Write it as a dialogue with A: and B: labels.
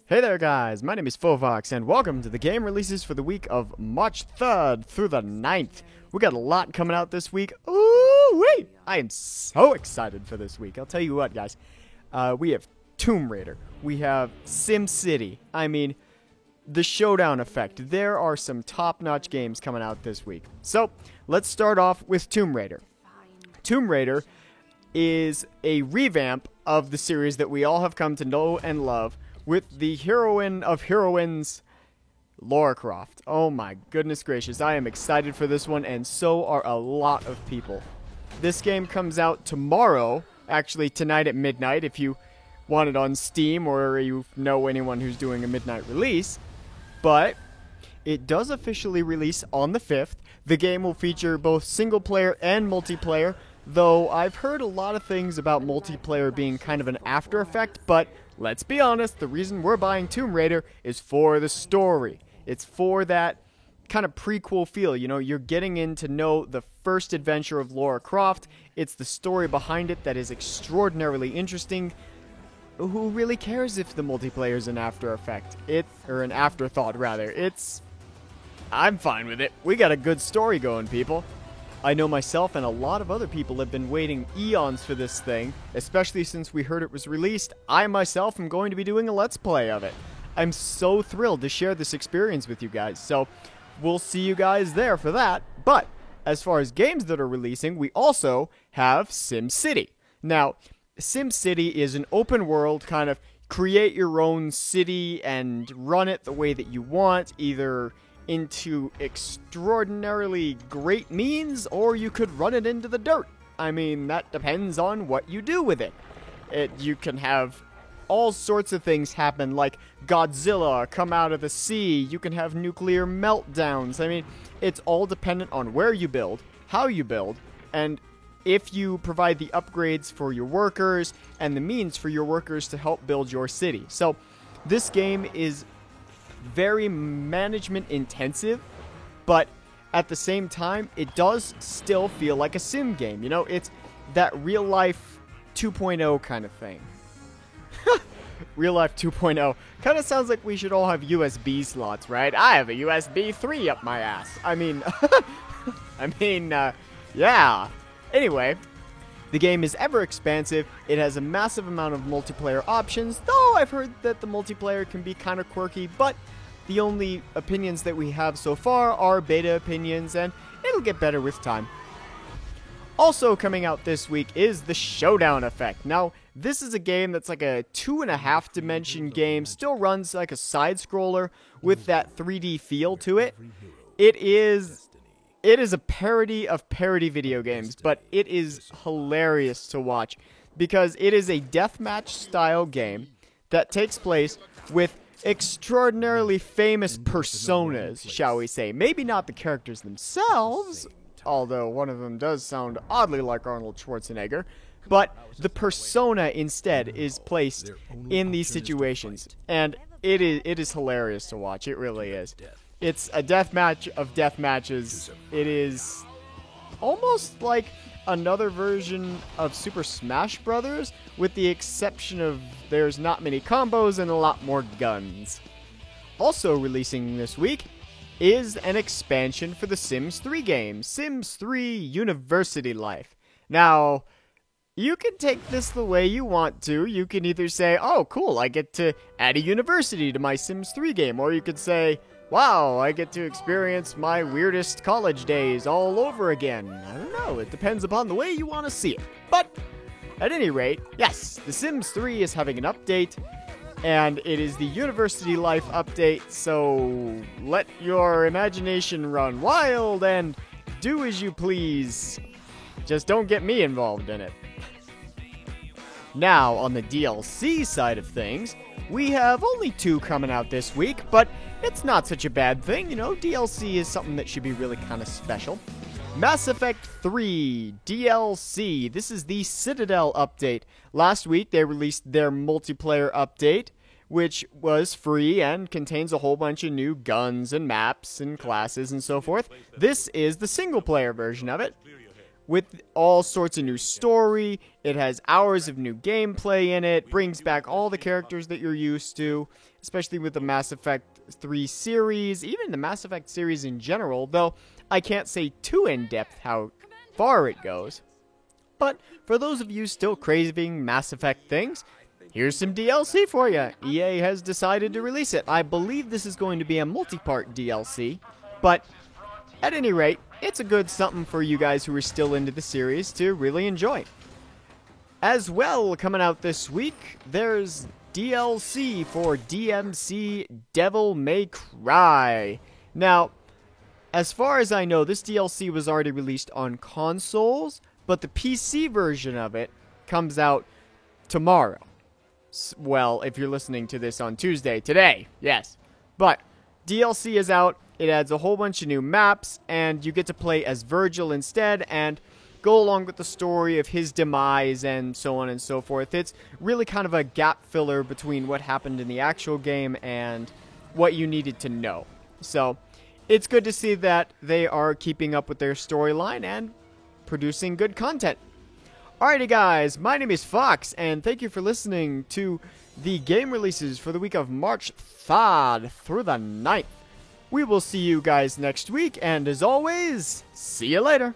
A: Hey there guys, my name is Fovox and welcome to the game releases for the week of March 3rd through the 9th. We got a lot coming out this week. Ooh-wee! I am so excited for this week. I'll tell you what guys, we have Tomb Raider, we have SimCity, I mean, the Showdown Effect. There are some top-notch games coming out this week. So, let's start off with Tomb Raider. Tomb Raider is a revamp of the series that we all have come to know and love, with the heroine of heroines, Lara Croft. Oh my goodness gracious, I am excited for this one, and so are a lot of people. This game comes out tomorrow, actually tonight at midnight, if you want it on Steam or you know anyone who's doing a midnight release. But it does officially release on the 5th. The game will feature both single player and multiplayer, though I've heard a lot of things about multiplayer being kind of an after effect, but let's be honest, the reason we're buying Tomb Raider is for the story. It's for that kind of prequel feel, you know, you're getting in to know the first adventure of Lara Croft. It's the story behind it that is extraordinarily interesting. Who really cares if the multiplayer is an after effect? Or an afterthought, rather. I'm fine with it. We got a good story going, people. I know myself and a lot of other people have been waiting eons for this thing, especially since we heard it was released. I myself am going to be doing a Let's Play of it. I'm so thrilled to share this experience with you guys, so we'll see you guys there for that. But as far as games that are releasing, we also have SimCity. Now, SimCity is an open world kind of create your own city and run it the way that you want, either into extraordinarily great means, or you could run it into the dirt. I mean, that depends on what you do with it. You can have all sorts of things happen, like Godzilla come out of the sea, you can have nuclear meltdowns. I mean, it's all dependent on where you build, how you build, and if you provide the upgrades for your workers and the means for your workers to help build your city. So, this game is very management intensive, but at the same time, it does still feel like a sim game. You know, it's that real life 2.0 kind of thing. Real life 2.0 kind of sounds like we should all have USB slots, right? I have a USB 3 up my ass. I mean, yeah. Anyway, the game is ever expansive. It has a massive amount of multiplayer options, though I've heard that the multiplayer can be kind of quirky, but the only opinions that we have so far are beta opinions, and it'll get better with time. Also coming out this week is the Showdown Effect. Now, this is a game that's like a 2.5 dimension game, still runs like a side-scroller with that 3D feel to it. It is a parody of parody video games, but it is hilarious to watch because it is a deathmatch style game that takes place with extraordinarily famous personas, shall we say. Maybe not the characters themselves, although one of them does sound oddly like Arnold Schwarzenegger, but the persona instead is placed in these situations, and it is hilarious to watch. It really is. It's a deathmatch of deathmatches. It is almost like another version of Super Smash Brothers, with the exception of there's not many combos and a lot more guns. Also releasing this week is an expansion for the Sims 3 game, Sims 3 University Life. Now, you can take this the way you want to. You can either say, oh cool, I get to add a university to my Sims 3 game, or you could say, wow, I get to experience my weirdest college days all over again. I don't know, it depends upon the way you want to see it. But, at any rate, yes, The Sims 3 is having an update, and it is the University Life update, so let your imagination run wild and do as you please. Just don't get me involved in it. Now, on the DLC side of things, we have only 2 coming out this week, but it's not such a bad thing, you know, DLC is something that should be really kind of special. Mass Effect 3 DLC, this is the Citadel update. Last week they released their multiplayer update, which was free and contains a whole bunch of new guns and maps and classes and so forth. This is the single player version of it, with all sorts of new story. It has hours of new gameplay in it, brings back all the characters that you're used to, especially with the Mass Effect 3 series, even the Mass Effect series in general, though I can't say too in-depth how far it goes. But for those of you still craving Mass Effect things, here's some DLC for you. EA has decided to release it. I believe this is going to be a multi-part DLC, but at any rate, it's a good something for you guys who are still into the series to really enjoy. As well, coming out this week, there's DLC for DMC Devil May Cry. Now, as far as I know, this DLC was already released on consoles, but the PC version of it comes out tomorrow. Well, if you're listening to this on Tuesday, today, yes. But DLC is out, it adds a whole bunch of new maps, and you get to play as Virgil instead, and go along with the story of his demise and so on and so forth. It's really kind of a gap filler between what happened in the actual game and what you needed to know. So, it's good to see that they are keeping up with their storyline and producing good content. Alrighty guys, my name is Fox, and thank you for listening to the game releases for the week of March 3rd through the 9th. We will see you guys next week, and as always, see you later.